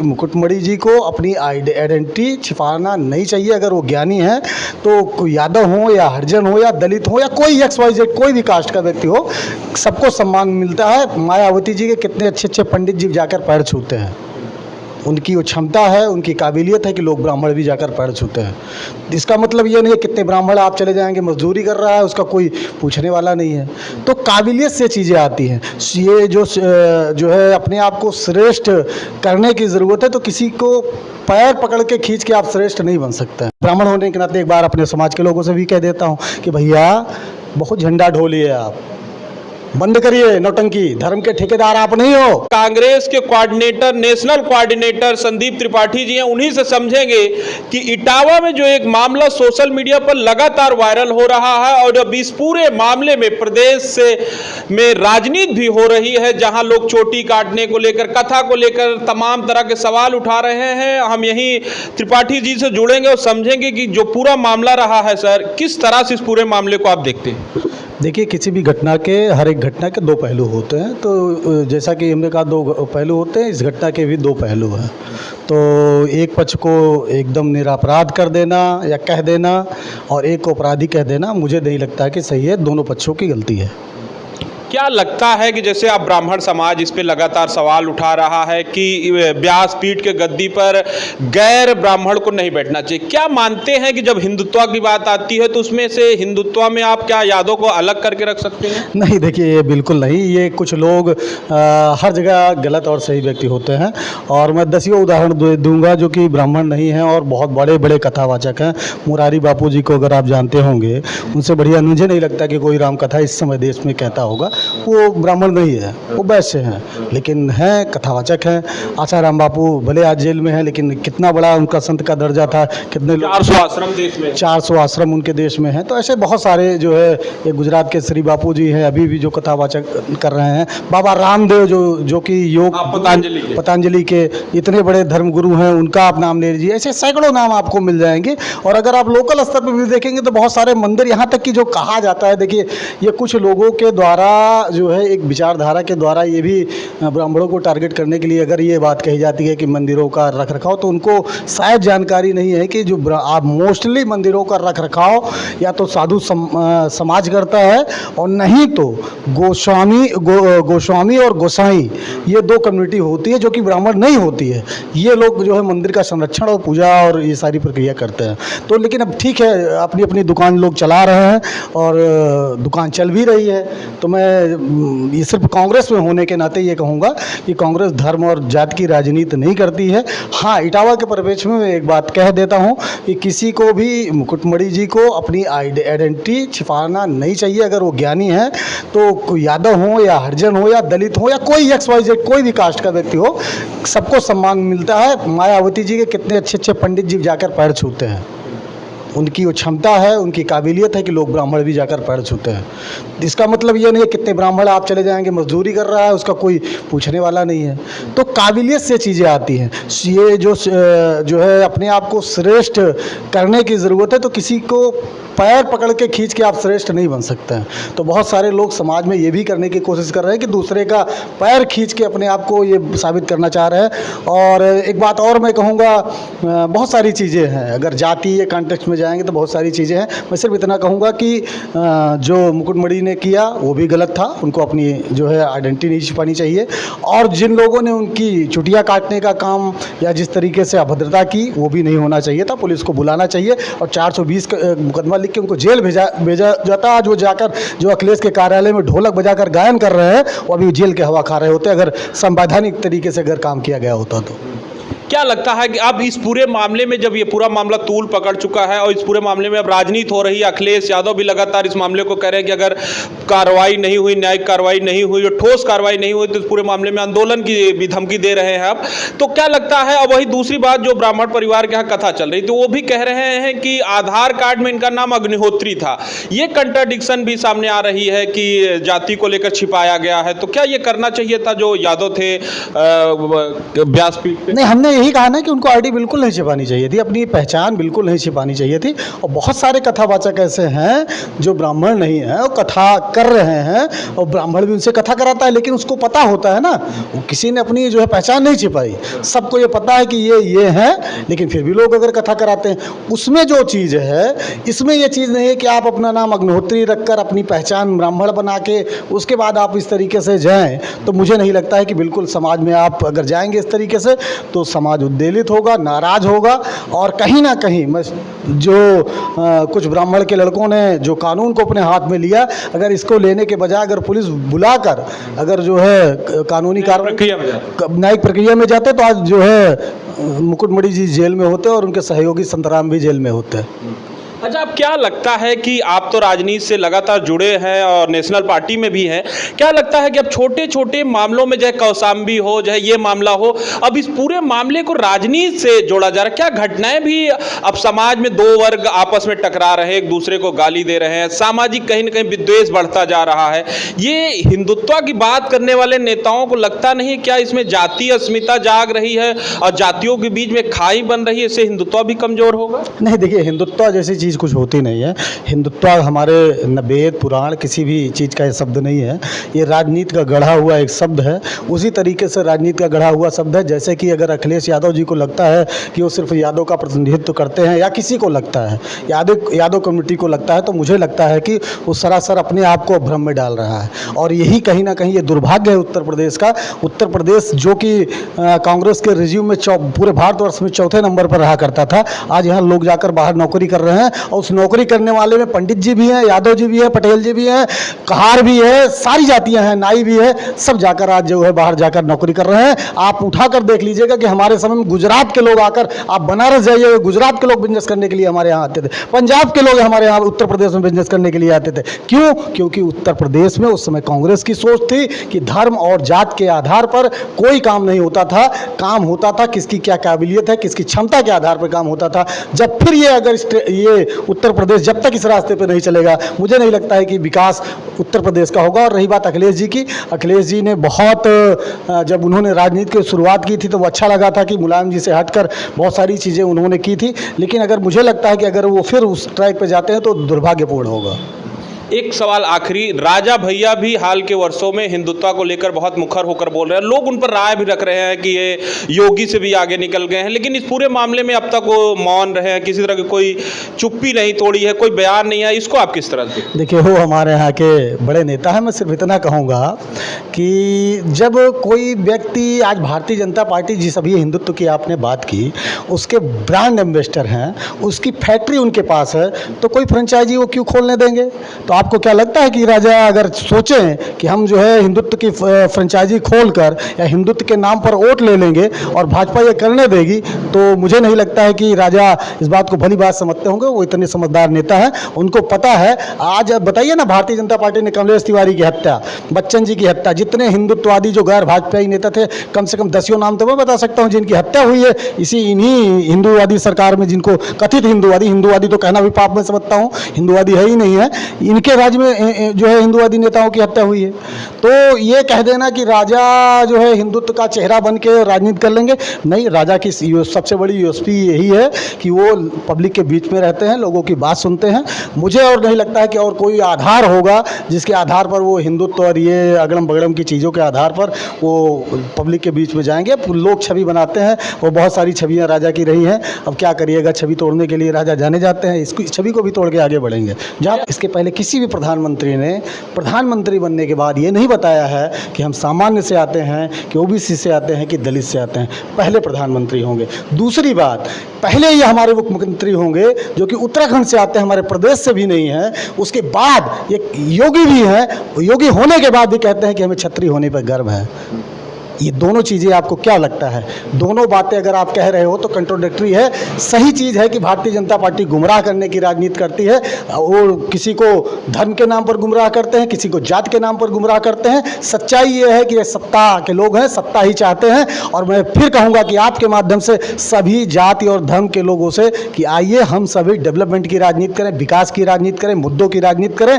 मुकुटमणि जी को अपनी आइडेंटिटी छिपाना नहीं चाहिए। अगर वो ज्ञानी है तो कोई यादव हो या हरिजन हो या दलित हो या कोई XYZ कोई भी कास्ट का व्यक्ति हो, सबको सम्मान मिलता है। मायावती जी के कितने अच्छे अच्छे पंडित जी जाकर पैर छूते हैं। उनकी वो क्षमता है, उनकी काबिलियत है कि लोग ब्राह्मण भी जाकर पैर छूते हैं। इसका मतलब ये नहीं है कितने ब्राह्मण आप चले जाएंगे, मजदूरी कर रहा है उसका कोई पूछने वाला नहीं है। तो काबिलियत से चीज़ें आती हैं। ये जो है अपने आप को श्रेष्ठ करने की ज़रूरत है, तो किसी को पैर पकड़ के खींच के आप श्रेष्ठ नहीं बन सकते हैं। ब्राह्मण होने के नाते एक बार अपने समाज के लोगों से भी कह देता हूँ कि भैया बहुत झंडा ढोलिए, आप बंद करिए नौटंकी, धर्म के ठेकेदार आप नहीं हो। कांग्रेस के coordinator, national coordinator Sandeep Tripathi ji हैं, उन्हीं से समझेंगे कि इटावा में जो एक मामला सोशल मीडिया पर लगातार वायरल हो रहा है और अब इस पूरे मामले में प्रदेश से में राजनीति भी हो रही है, जहां लोग चोटी काटने को लेकर, कथा को लेकर तमाम तरह के सवाल उठा रहे हैं। हम यहीं त्रिपाठी जी से जुड़ेंगे और समझेंगे कि जो पूरा मामला रहा है सर, किस तरह से इस पूरे मामले को आप देखते हैं। देखिए, किसी भी घटना के, हर एक घटना के दो पहलू होते हैं। तो जैसा कि हमने कहा दो पहलू होते हैं, इस घटना के भी दो पहलू हैं। तो एक पक्ष को एकदम निरपराध कर देना या कह देना और एक को अपराधी कह देना, मुझे नहीं लगता कि सही है। दोनों पक्षों की गलती है। क्या लगता है कि जैसे आप ब्राह्मण समाज इस पे लगातार सवाल उठा रहा है कि व्यासपीठ के गद्दी पर गैर ब्राह्मण को नहीं बैठना चाहिए, क्या मानते हैं कि जब हिंदुत्व की बात आती है तो उसमें से हिंदुत्व में आप क्या यादों को अलग करके रख सकते हैं? नहीं, देखिए ये बिल्कुल नहीं। ये कुछ लोग हर जगह गलत और सही व्यक्ति होते हैं, और मैं 10 उदाहरण दूंगा जो कि ब्राह्मण नहीं हैं और बहुत बड़े बड़े कथावाचक हैं। मुरारी बापू जी को अगर आप जानते होंगे, उनसे बढ़िया मुझे नहीं लगता कि कोई राम कथा इस समय देश में कहता होगा। वो ब्राह्मण नहीं है, वो वैश्य हैं, लेकिन हैं, कथावाचक हैं। आसाराम बापू भले आज जेल में हैं, लेकिन कितना बड़ा उनका संत का दर्जा था। कितने 400 आश्रम देश में, 400 आश्रम उनके देश में हैं। तो ऐसे बहुत सारे जो है, ये गुजरात के श्री बापू जी हैं, अभी भी जो कथावाचक कर रहे हैं। बाबा रामदेव जो कि योग पतंजलि के इतने बड़े धर्मगुरु हैं, उनका आप नाम ले लीजिए। ऐसे सैकड़ों नाम आपको मिल जाएंगे। और अगर आप लोकल स्तर पर भी देखेंगे तो बहुत सारे मंदिर, यहाँ तक कि जो कहा जाता है, देखिए ये कुछ लोगों के द्वारा जो है, एक विचारधारा के द्वारा ये भी ब्राह्मणों को टारगेट करने के लिए अगर ये बात कही जाती है कि मंदिरों का रख रखाव, तो उनको शायद जानकारी नहीं है कि जो आप मोस्टली मंदिरों का रख रखाव या तो साधु समाज करता है, और नहीं तो गोस्वामी और गोसाई, ये दो कम्युनिटी होती है जो कि ब्राह्मण नहीं होती है। ये लोग जो है मंदिर का संरक्षण और पूजा और ये सारी प्रक्रिया करते हैं। तो लेकिन अब ठीक है, अपनी अपनी दुकान लोग चला रहे हैं और दुकान चल भी रही है। तो मैं ये सिर्फ कांग्रेस में होने के नाते ये कहूँगा कि कांग्रेस धर्म और जात की राजनीति नहीं करती है। हाँ, इटावा के परिप्रेक्ष्य में मैं एक बात कह देता हूँ कि किसी को भी, मुकुटमणि जी को अपनी आइडेंटिटी छिपाना नहीं चाहिए। अगर वो ज्ञानी है तो कोई यादव हो या हरिजन हो या दलित हो या कोई XYZ कोई भी कास्ट का व्यक्ति हो, सबको सम्मान मिलता है। मायावती जी के कितने अच्छे अच्छे पंडित जी जाकर पैर छूते हैं। उनकी वो क्षमता है, उनकी काबिलियत है कि लोग ब्राह्मण भी जाकर पैर छूते हैं। इसका मतलब ये नहीं है कितने ब्राह्मण आप चले जाएंगे, मजदूरी कर रहा है उसका कोई पूछने वाला नहीं है। तो काबिलियत से चीज़ें आती हैं। ये जो है अपने आप को श्रेष्ठ करने की ज़रूरत है, तो किसी को पैर पकड़ के खींच के आप श्रेष्ठ नहीं बन सकते हैं। तो बहुत सारे लोग समाज में ये भी करने की कोशिश कर रहे हैं कि दूसरे का पैर खींच के अपने आप को ये साबित करना चाह रहे हैं। और एक बात और मैं कहूँगा, बहुत सारी चीज़ें हैं, अगर जातीय कॉन्टेक्स्ट में जाएंगे तो बहुत सारी चीज़ें हैं। मैं सिर्फ इतना कहूँगा कि जो मुकुटमणि ने किया वो भी गलत था। उनको अपनी जो है आइडेंटिटी नहीं छिपानी चाहिए। और जिन लोगों ने उनकी चुटिया काटने का काम या जिस तरीके से अभद्रता की, वो भी नहीं होना चाहिए था। पुलिस को बुलाना चाहिए और 420 का मुकदमा लिख के उनको जेल भेजा जाता। आज वो जाकर जो अखिलेश के कार्यालय में ढोलक बजाकर गायन कर रहे हैं, वो अभी जेल के हवा खा रहे होते अगर संवैधानिक तरीके से अगर काम किया गया होता तो। क्या लगता है कि अब इस पूरे मामले में जब ये पूरा मामला तूल पकड़ चुका है और इस पूरे मामले में अब राजनीति हो रही है, अखिलेश यादव भी लगातार इस मामले को कह रहे हैं कि अगर कार्रवाई नहीं हुई, न्यायिक कार्रवाई नहीं हुई और ठोस कार्रवाई नहीं हुई तो इस पूरे मामले में आंदोलन की भी धमकी दे रहे हैं अब, तो क्या लगता है? और वही दूसरी बात, जो ब्राह्मण परिवार के यहाँ कथा चल रही थी, वो भी कह रहे हैं कि आधार कार्ड में इनका नाम अग्निहोत्री था। ये कंट्राडिक्शन भी सामने आ रही है कि जाति को लेकर छिपाया गया है। तो क्या ये करना चाहिए था जो यादव थे व्यासपीठ पे? नहीं, हमने यही कहा ना कि उनको आईडी बिल्कुल नहीं छिपानी चाहिए थी, अपनी पहचान बिल्कुल नहीं छिपानी चाहिए थी। और बहुत सारे कथावाचक ऐसे हैं जो ब्राह्मण नहीं हैं और कथा कर रहे हैं, और ब्राह्मण भी उनसे कथा कराता है, लेकिन उसको पता होता है ना, वो किसी ने अपनी जो है पहचान नहीं छिपाई, सबको ये पता है कि ये है, लेकिन फिर भी लोग अगर कथा कराते हैं, उसमें जो चीज़ है, इसमें ये चीज़ नहीं है कि आप अपना नाम अग्निहोत्री रखकर अपनी पहचान ब्राह्मण बना के उसके बाद आप इस तरीके से जाएं, तो मुझे नहीं लगता है कि बिल्कुल समाज में आप अगर जाएंगे इस तरीके से तो समाज उद्वेलित होगा, नाराज होगा। और कहीं ना कहीं कुछ ब्राह्मण के लड़कों ने जो कानून को अपने हाथ में लिया, अगर इसको लेने के बजाय अगर पुलिस बुलाकर अगर जो है कानूनी कार्रवाई न्यायिक प्रक्रिया में जाते तो आज जो है मुकुटमणि जी जेल में होते और उनके सहयोगी संतराम भी जेल में होते। अच्छा, अब क्या लगता है कि आप तो राजनीति से लगातार जुड़े हैं और नेशनल पार्टी में भी हैं, क्या लगता है कि अब छोटे छोटे मामलों में चाहे कौशाम्बी हो, चाहे ये मामला हो, अब इस पूरे मामले को राजनीति से जोड़ा जा रहा है? क्या घटनाएं भी अब समाज में दो वर्ग आपस में टकरा रहे हैं, एक दूसरे को गाली दे रहे हैं, सामाजिक कहीं ना कहीं विद्वेष बढ़ता जा रहा है? ये हिंदुत्व की बात करने वाले नेताओं को लगता नहीं क्या इसमें जातीय अस्मिता जाग रही है और जातियों के बीच में खाई बन रही है, इससे हिंदुत्व भी कमजोर होगा? नहीं, देखिए, हिंदुत्व जैसी चीज़ कुछ होती नहीं है। हिंदुत्व हमारे न वेद पुराण किसी भी चीज़ का ये शब्द नहीं है, ये राजनीति का गढ़ा हुआ एक शब्द है। उसी तरीके से राजनीति का गढ़ा हुआ शब्द है, जैसे कि अगर अखिलेश यादव जी को लगता है कि वो सिर्फ यादव का प्रतिनिधित्व करते हैं, या किसी को लगता है, यादव कम्युनिटी को लगता है, तो मुझे लगता है कि वो सरासर अपने आप को भ्रम में डाल रहा है। और यही कहीं ना कहीं ये दुर्भाग्य है उत्तर प्रदेश का। उत्तर प्रदेश जो कि कांग्रेस के रिज्यूम में पूरे भारतवर्ष में चौथे नंबर पर रहा करता था, आज यहाँ लोग जाकर बाहर नौकरी कर रहे हैं, और उस नौकरी करने वाले में पंडित जी भी हैं, यादव जी भी हैं, पटेल जी भी हैं, कहार भी है, सारी जातियां हैं, नाई भी है, सब जाकर आज जो है बाहर जाकर नौकरी कर रहे हैं। आप उठाकर देख लीजिएगा कि हमारे समय में गुजरात के लोग आकर, आप बनारस जाइए, गुजरात के लोग बिजनेस करने के लिए हमारे यहाँ आते थे, पंजाब के लोग हमारे यहाँ उत्तर प्रदेश में बिजनेस करने के लिए आते थे। क्यों? क्योंकि उत्तर प्रदेश में उस समय कांग्रेस की सोच थी कि धर्म और जात के आधार पर कोई काम नहीं होता था, काम होता था किसकी क्या काबिलियत है, किसकी क्षमता के आधार पर काम होता था। जब फिर ये उत्तर प्रदेश जब तक इस रास्ते पे नहीं चलेगा, मुझे नहीं लगता है कि विकास उत्तर प्रदेश का होगा। और रही बात अखिलेश जी की, अखिलेश जी ने बहुत, जब उन्होंने राजनीति की शुरुआत की थी तो वो अच्छा लगा था कि मुलायम जी से हटकर बहुत सारी चीज़ें उन्होंने की थी, लेकिन अगर मुझे लगता है कि अगर वो फिर उस ट्रैक पे जाते हैं तो दुर्भाग्यपूर्ण होगा। एक सवाल आखिरी, राजा भैया भी हाल के वर्षों में हिंदुत्व को लेकर बहुत मुखर होकर बोल रहे हैं, लोग उन पर राय भी रख रहे हैं कि ये योगी से भी आगे निकल गए हैं, लेकिन इस पूरे मामले में अब तक वो मौन रहे हैं, किसी तरह की कोई चुप्पी नहीं तोड़ी है, कोई बयान नहीं है। इसको आप किस तरह से? देखिए, वो हमारे यहाँ के बड़े नेता हैं। मैं सिर्फ इतना कहूँगा कि जब कोई व्यक्ति, आज भारतीय जनता पार्टी जिस अभी हिंदुत्व की आपने बात की, उसके ब्रांड एम्बेसडर हैं, उसकी फैक्ट्री उनके पास है, तो कोई फ्रेंचाइजी वो क्यों खोलने देंगे? तो आपको क्या लगता है कि राजा अगर सोचें कि हम जो है हिंदुत्व की फ्रेंचाइजी खोलकर या हिंदुत्व के नाम पर वोट ले लेंगे और भाजपा ये करने देगी, तो मुझे नहीं लगता है कि राजा इस बात को भली बात समझते होंगे। वो इतने समझदार नेता हैं, उनको पता है। आज बताइए ना, भारतीय जनता पार्टी ने कमलेश तिवारी की हत्या, बच्चन जी की हत्या, जितने हिंदुत्ववादी जो गैर भाजपाई नेता थे, कम से कम 10 नाम तो मैं बता सकता हूँ जिनकी हत्या हुई है इन्हीं हिंदूवादी सरकार में, जिनको कथित हिंदूवादी तो कहना भी पाप में समझता हूँ, हिंदूवादी है ही नहीं है, इनके राज्य में जो है हिंदूवादी नेताओं की हत्या हुई है। तो ये कह देना कि राजा जो है हिंदुत्व का चेहरा बन के राजनीति कर लेंगे, नहीं। राजा की सबसे बड़ी यूएसपी यही है कि वो पब्लिक के बीच में रहते हैं, लोगों की बात सुनते हैं। मुझे और नहीं लगता है कि और कोई आधार होगा जिसके आधार पर वो हिंदुत्व और ये अगड़म बगड़म की चीज़ों के आधार पर वो पब्लिक के बीच में जाएंगे। लोग छवि बनाते हैं, वो बहुत सारी छवियाँ राजा की रही हैं। अब क्या करिएगा, छवि तोड़ने के लिए राजा जाने जाते हैं, इसकी छवि को भी तोड़ के आगे बढ़ेंगे। जहाँ इसके पहले किसी भी प्रधानमंत्री ने प्रधानमंत्री बनने के बाद ये नहीं बताया है कि हम सामान्य से आते हैं, कि ओबीसी से आते हैं, कि दलित से आते हैं। पहले प्रधानमंत्री होंगे। दूसरी बात, पहले ये हमारे मुख्यमंत्री होंगे जो कि उत्तराखंड से आते हैं, हमारे प्रदेश से भी नहीं है। उसके बाद ये योगी भी हैं, योगी होने के बाद भी कहते हैं कि हमें क्षत्रिय होने पर गर्व है। ये दोनों चीज़ें आपको क्या लगता है? दोनों बातें अगर आप कह रहे हो तो कंट्रोडिक्टरी है। सही चीज़ है कि भारतीय जनता पार्टी गुमराह करने की राजनीति करती है। वो किसी को धर्म के नाम पर गुमराह करते हैं, किसी को जात के नाम पर गुमराह करते हैं। सच्चाई ये है कि ये सत्ता के लोग हैं, सत्ता ही चाहते हैं। और मैं फिर कहूँगा कि आपके माध्यम से सभी जाति और धर्म के लोगों से कि आइए हम सभी डेवलपमेंट की राजनीति करें, विकास की राजनीति करें, मुद्दों की राजनीति करें।